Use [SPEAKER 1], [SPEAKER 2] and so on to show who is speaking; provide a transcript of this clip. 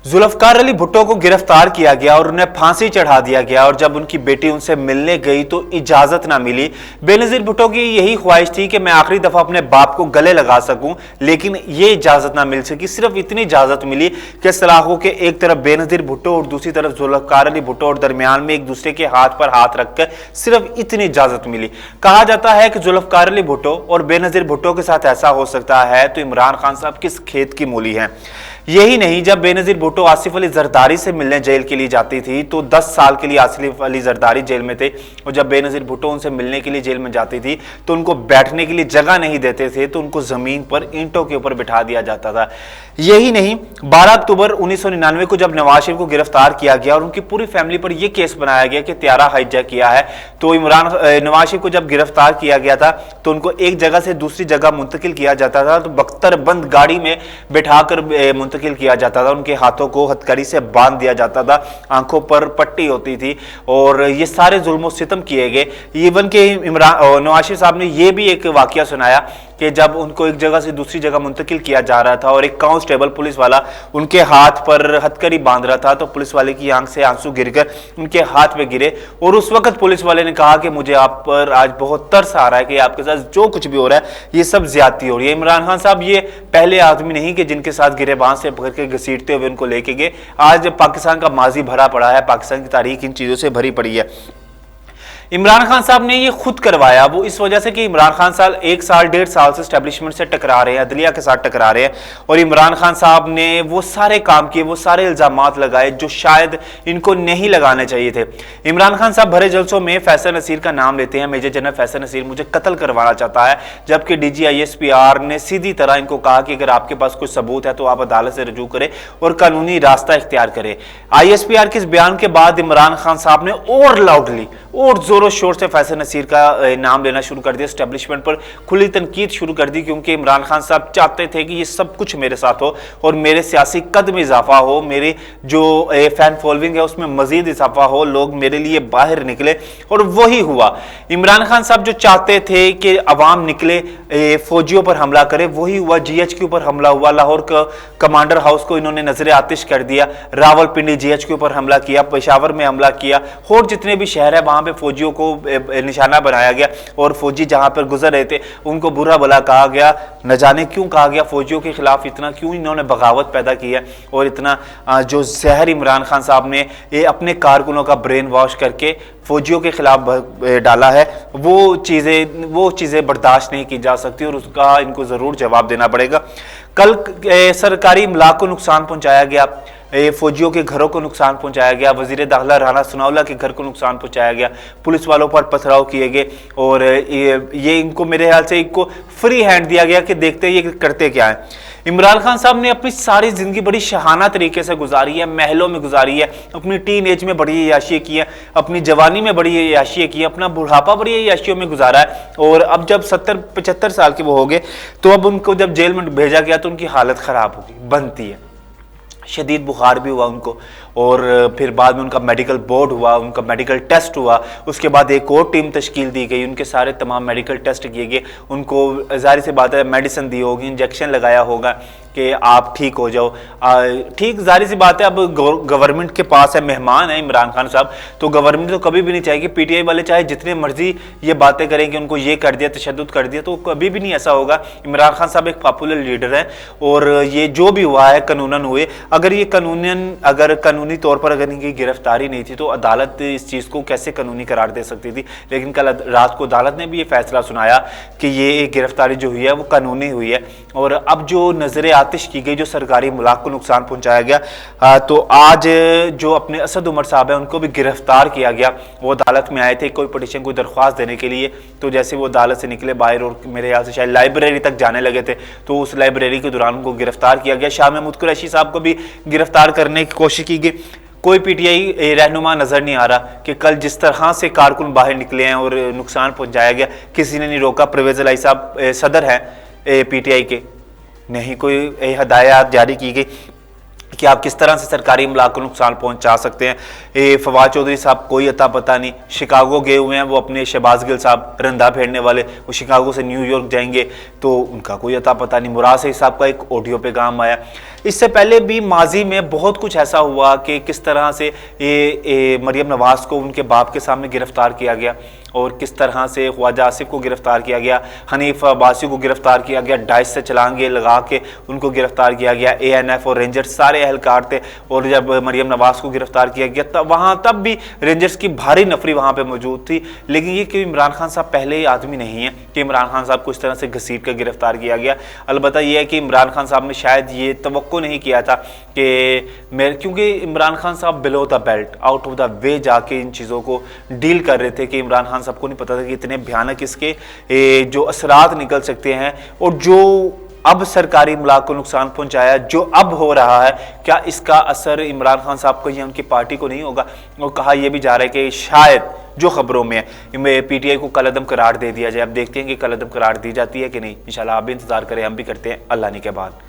[SPEAKER 1] जुल्फकार अली भुट्टो को गिरफ्तार किया गया और उन्हें फांसी चढ़ा दिया गया और जब उनकी बेटी उनसे मिलने गई तो इजाजत ना मिली। बेनजीर भुट्टो की यही ख्वाहिश थी कि मैं आखिरी दफा अपने बाप को गले लगा सकूं, लेकिन ये इजाजत ना मिल सकी। सिर्फ इतनी इजाजत मिली कि सलाखों के एक तरफ बेनजीर भुट्टो और दूसरी तरफ जुल्फकार अली भुट्टो और दरमियान में एक दूसरे के हाथ पर हाथ रखकर सिर्फ इतनी इजाजत मिली। कहा जाता है कि जुल्फकार अली भुट्टो और बेनजीर भुट्टो के साथ ऐसा हो सकता है तो इमरान खान साहब किस खेत की मूली है। यही नहीं, जब बेनजीर भुट्टो आसिफ अली जरदारी से मिलने जेल के लिए जाती थी तो 10 साल के लिए आसिफ अली जरदारी जेल में थे और जब बेनजीर भुट्टो उनसे मिलने के लिए जेल में जाती थी तो उनको बैठने के लिए जगह नहीं देते थे, तो उनको जमीन पर ईंटों के ऊपर बिठा दिया जाता था। यही नहीं, 12 अक्टूबर 1999 को जब नवाज शरीफ को गिरफ्तार किया गया और उनकी पूरी फैमिली पर यह केस बनाया गया कि त्यारा हाईजैक किया है, तो नवाज शरीफ को जब गिरफ्तार किया गया था तो उनको एक जगह से दूसरी जगह मुंतकिल किया जाता था, तो बख्तरबंद गाड़ी में बिठाकर मुंतकिल किया जाता था। उनके हाथों को हथकड़ी से बांध दिया जाता था, आंखों पर पट्टी होती थी और ये सारे जुल्म सितम किए गए। इवन के नवाज शरीफ साहब ने यह भी एक वाकया सुनाया कि जब उनको एक जगह से दूसरी जगह मुंतकिल किया जा रहा था और एक कांस्टेबल पुलिस वाला उनके हाथ पर हथकड़ी बांध रहा था, तो पुलिस वाले की आंख से आंसू गिरकर उनके हाथ में गिरे और उस वक्त पुलिस वाले ने कहा कि मुझे आप पर आज बहुत तरस आ रहा है कि आपके साथ जो कुछ भी हो रहा है ये सब ज्यादती हो रही है। इमरान खान साहब ये पहले आदमी नहीं कि जिनके साथ गिरेबान से पकड़ के घसीटते हुए उनको लेके गए। आज पाकिस्तान का माजी भरा पड़ा है, पाकिस्तान की तारीख इन चीजों से भरी पड़ी है। इमरान खान साहब ने ये खुद करवाया, वो इस वजह से कि इमरान खान साहब 1 साल 1.5 साल से एस्टेब्लिशमेंट से टकरा रहे हैं, अदलिया के साथ टकरा रहे हैं और इमरान खान साहब ने वो सारे काम किए, वो सारे इल्जामात लगाए जो शायद इनको नहीं लगाने चाहिए थे। इमरान खान साहब भरे जलसों में फैसल नसीर का नाम लेते हैं, मेजर जनरल फैसल नसीर मुझे कत्ल करवाना चाहता है, जबकि DGISPR ने सीधी तरह इनको कहा कि अगर आपके पास कोई सबूत है तो आप अदालत से रजू करें और कानूनी रास्ता इख्तियार करें। ISPR के इस बयान के बाद इमरान खान साहब ने और लाउडली और जोरों शोर से फैसल नसीर का नाम लेना शुरू कर दिया, एस्टेब्लिशमेंट पर खुली तनकीद शुरू कर दी, क्योंकि इमरान खान साहब चाहते थे कि ये सब कुछ मेरे साथ हो और मेरे सियासी कद में इजाफा हो, मेरे जो फैन फॉलोइंग है उसमें मजीद इजाफा हो, लोग मेरे लिए बाहर निकले और वही हुआ। इमरान खान साहब जो चाहते थे कि अवाम निकले फौजियों पर हमला करे, वही हुआ। GHQ पर हमला हुआ, लाहौर का कमांडर हाउस को इन्होंने नजर आतिश कर दिया, रावलपिंडी GHQ पर हमला किया, पेशावर में हमला किया और जितने भी शहर है वहां पे फौजियों को निशाना बनाया गया और फौजी जहां पर गुजर रहे थे उनको बुरा भला कहा गया। न जाने क्यों कहा गया, फौजियों के खिलाफ इतना क्यों इन्होंने बगावत पैदा की है और इतना जो जहर इमरान खान साहब ने अपने कारकुनों का ब्रेन वॉश करके फौजियों के खिलाफ डाला है, वो चीजें बर्दाश्त नहीं की जा सकती और उसका इनको जरूर जवाब देना पड़ेगा। कल सरकारी इमलाक को नुकसान पहुंचाया गया, फौजियों के घरों को नुकसान पहुंचाया गया, वजीर दाखिला राना सनाउल्लाह के घर को नुकसान पहुंचाया गया, पुलिस वालों पर पथराव किए गए और ये इनको मेरे ख्याल से इनको फ्री हैंड दिया गया कि देखते ये करते क्या है। इमरान खान साहब ने अपनी सारी जिंदगी बड़ी शहाना तरीके से गुजारी है, महलों में गुजारी है, अपनी टीन एज में बड़ी अय्याशी की है, अपनी जवानी में बड़ी अय्याशी की है, अपना बुढ़ापा बड़ी अय्याशियों में गुजारा है और अब जब 70-75 साल के वो हो गए तो अब उनको जब जेल में भेजा गया तो उनकी हालत खराब हो गई, बनती है, शदीद बुखार भी हुआ उनको और फिर बाद में उनका मेडिकल बोर्ड हुआ, उनका मेडिकल टेस्ट हुआ, उसके बाद एक और टीम तश्कील दी गई, उनके सारे तमाम मेडिकल टेस्ट किए गए, उनको जाहिर सी बात है मेडिसिन दी होगी, इंजेक्शन लगाया होगा कि आप ठीक हो जाओ। ठीक जाहिर सी बात है, अब गवर्नमेंट के पास है, मेहमान है इमरान खान साहब, तो गवर्नमेंट तो कभी भी नहीं चाहेगी, PTI वाले चाहे जितने मर्जी ये बातें करें कि उनको ये कर दिया, तशद्दुद कर दिया, तो कभी भी नहीं ऐसा होगा। इमरान खान साहब एक पॉपुलर लीडर है और ये जो भी हुआ है कानूनन हुए, अगर ये कानूनी तौर पर अगर इनकी गिरफ्तारी नहीं थी तो अदालत इस चीज़ को कैसे कानूनी करार दे सकती थी, लेकिन कल रात को अदालत ने भी ये फैसला सुनाया कि ये गिरफ्तारी जो हुई है वो कानूनी हुई है। और अब जो नजर आतिश की गई, जो सरकारी मुलाक को नुकसान पहुंचाया गया, तो आज जो अपने असद उमर साहब है उनको भी गिरफ्तार किया गया। वो अदालत में आए थे कोई पिटीशन, कोई दरख्वास्त देने के लिए, तो जैसे वो अदालत से निकले बाहर और मेरे ख्याल से शायद लाइब्रेरी तक जाने लगे थे, तो उस लाइब्रेरी के दौरान उनको गिरफ्तार किया गया। शाह महमूद कुरैशी साहब को भी गिरफ्तार करने की कोशिश की गई। कोई PTI रहनुमा नजर नहीं आ रहा कि कल जिस तरह से कारकुन बाहर निकले हैं और नुकसान पहुंचाया गया, किसी ने नहीं रोका। परवेज इलाही साहब सदर हैं PTI के, नहीं कोई हदायत जारी की गई कि आप किस तरह से सरकारी इमलाक को नुकसान पहुंचा सकते हैं। फवाद चौधरी साहब कोई अता पता नहीं, शिकागो गए हुए हैं वो, अपने शहबाज गिल साहब रंधा फेरने वाले, वो शिकागो से न्यूयॉर्क जाएंगे तो उनका कोई अता पता नहीं। मुराद सईद साहब का एक ऑडियो पैगाम आया। इससे पहले भी माजी में बहुत कुछ ऐसा हुआ कि किस तरह से ये मरियम नवाज को उनके बाप के सामने गिरफ्तार किया गया और किस तरह से ख्वाजा आसिफ को गिरफ्तार किया गया, हनीफ अब्बासी को गिरफ्तार किया गया, डाइस से छलांगे लगा के उनको गिरफ्तार किया गया, ANF और रेंजर्स सारे एहलकार थे। और जब मरियम नवाज को गिरफ्तार किया गया तब भी रेंजर्स की भारी नफरी वहाँ पे मौजूद थी। लेकिन ये कि इमरान खान साहब पहले ही आदमी नहीं है कि इमरान खान साहब को इस तरह से घसीट कर गिरफ्तार किया गया। अलबत्ता यह है कि इमरान खान साहब ने शायद ये तवक्को नहीं किया था कि क्योंकि इमरान खान साहब below the belt out of the way जाके इन चीज़ों को डील कर रहे थे कि इमरान खान साहब को नहीं पता था कि इतने भयानक इसके जो असरात निकल सकते हैं और जो अब सरकारी इमलाक को नुकसान पहुंचाया जो अब हो रहा है, क्या इसका असर इमरान खान साहब को या उनकी पार्टी को नहीं होगा। और कहा यह भी जा रहा है कि शायद जो खबरों में है PTI को कलअदम करार दे दिया जाए। अब देखते हैं कि कलअदम करार दी जाती है कि नहीं। इंशाल्लाह आप भी इंतजार करें, हम भी करते हैं। अल्लाह ने के बाद।